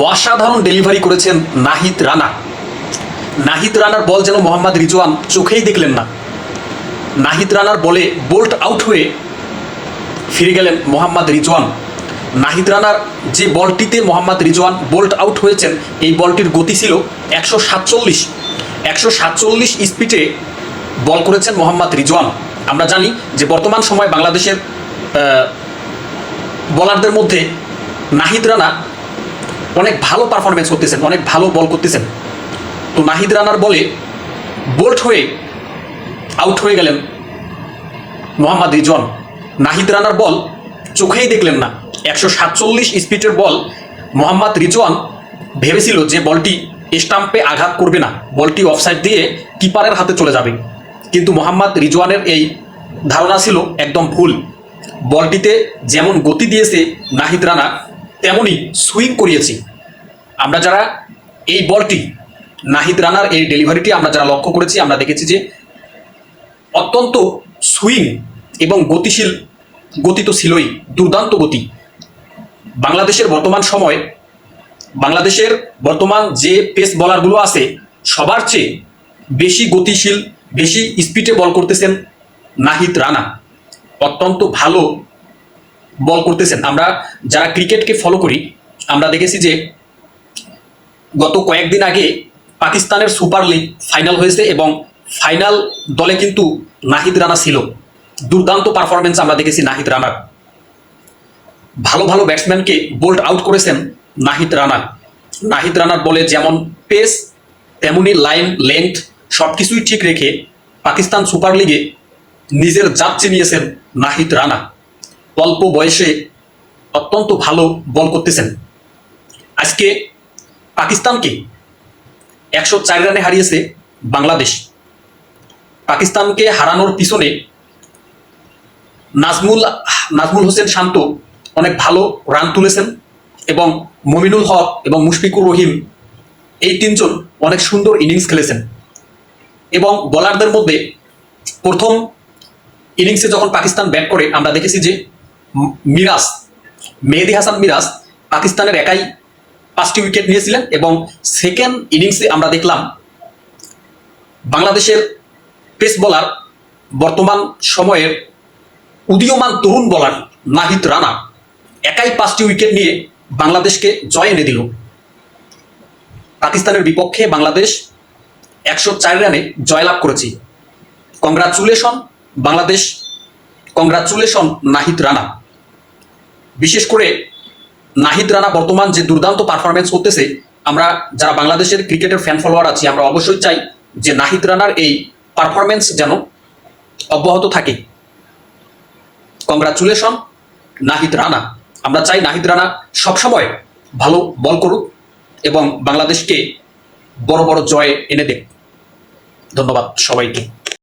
অসাধারণ ডেলিভারি করেছেন নাহিদ রানা। নাহিদ রানার বল যেন মোহাম্মদ রিজওয়ান চোখেই দেখলেন না। নাহিদ রানার বলে বোল্ট আউট হয়ে ফিরে গেলেন মোহাম্মদ রিজওয়ান। নাহিদ রানার যে বলটিতে মোহাম্মদ রিজওয়ান বোল্ট আউট হয়েছেন, এই বলটির গতি ছিল 147 স্পিডে বল করেছেন মোহাম্মদ রিজওয়ান। আমরা জানি যে বর্তমান সময় বাংলাদেশের বলারদের মধ্যে নাহিদ রানা অনেক ভালো পারফরমেন্স করতেছেন, অনেক ভালো বল করতেছেন। তো নাহিদ রানার বলে বোল্ট হয়ে আউট হয়ে গেলেন মোহাম্মদ রিজওয়ান। নাহিদ রানার বল চোখেই দেখলেন না। 147 স্পিডের বল। মোহাম্মদ রিজওয়ান ভেবেছিল যে বলটি স্টাম্পে আঘাত করবে না, বলটি অফসাইড দিয়ে কিপারের হাতে চলে যাবে, কিন্তু মোহাম্মদ রিজওয়ানের এই ধারণা ছিল একদম ভুল। বলটিতে যেমন গতি দিয়েছে নাহিদ রানা, তেমনই সুইং করিয়েছে। আমরা যারা এই বলটি নাহিদ রানার এই ডেলিভারিটি আমরা যারা লক্ষ্য করেছি, আমরা দেখেছি যে অত্যন্ত সুইং এবং গতিশীল। গতি তো ছিলই, দুর্দান্ত গতি। বাংলাদেশের বর্তমান যে পেস বলারগুলো আছে, সবার চেয়ে বেশি গতিশীল, বেশি স্পিডে বল করতেছেন নাহিদ রানা। অত্যন্ত ভালো বল করতেছেন। আমরা যারা ক্রিকেটকে ফলো করি, আমরা দেখেছি যে গত কয়েকদিন আগে পাকিস্তানের সুপার লিগ ফাইনাল হয়েছে এবং ফাইনাল দলে কিন্তু নাহিদ রানা ছিল। দুর্দান্ত পারফরমেন্স আমরা দেখেছি নাহিদ রানার। ভালো ভালো ব্যাটসম্যানকে বোল্ট আউট করেছেন নাহিদ রানা। নাহিদ রানার বলে যেমন পেস, তেমনি লাইন, লেন্থ সব কিছুই ঠিক রেখে পাকিস্তান সুপার লিগে নিজের জাত চিনিয়েছেন নাহিদ রানা। অল্প বয়সে অত্যন্ত ভালো বল করতেছেন। আজকে পাকিস্তানকে 104 রানে হারিয়েছে বাংলাদেশ। পাকিস্তানকে হারানোর পিছনে নাজমুল হোসেন শান্ত অনেক ভালো রান তুলেছেন এবং মমিনুল হক এবং মুশফিকুর রহিম এই তিনজন অনেক সুন্দর ইনিংস খেলেছেন। এবং বোলারদের মধ্যে প্রথম ইনিংসে যখন পাকিস্তান ব্যাট করে, আমরা দেখেছি যে মেহেদী হাসান মিরাজ পাকিস্তানের একাই 5টি উইকেট নিয়েছিলেন। এবং সেকেন্ড ইনিংসে আমরা দেখলাম বাংলাদেশের পেস বোলার, বর্তমান সময়ের উদীয়মান তরুণ বোলার নাহিদ রানা একাই 5টি উইকেট নিয়ে বাংলাদেশকে জয় এনে দিল। পাকিস্তানের বিপক্ষে বাংলাদেশ 104 রানে জয়লাভ করেছি। Congratulation Bangladesh, congratulation Nahid Rana. বিশেষ করে নাহিদ রানা বর্তমান যে দুর্দান্ত পারফরমেন্স করতেছে, আমরা যারা বাংলাদেশের ক্রিকেটের ফ্যান ফলোয়ার আছি, আমরা অবশ্যই চাই যে নাহিদ রানার এই পারফরমেন্স যেন অব্যাহত থাকে। কংগ্রাচুলেশন নাহিদ রানা। আমরা চাই নাহিদ রানা সবসময় ভালো বল করুক এবং বাংলাদেশকে বড় বড় জয় এনে দেখ। ধন্যবাদ সবাইকে।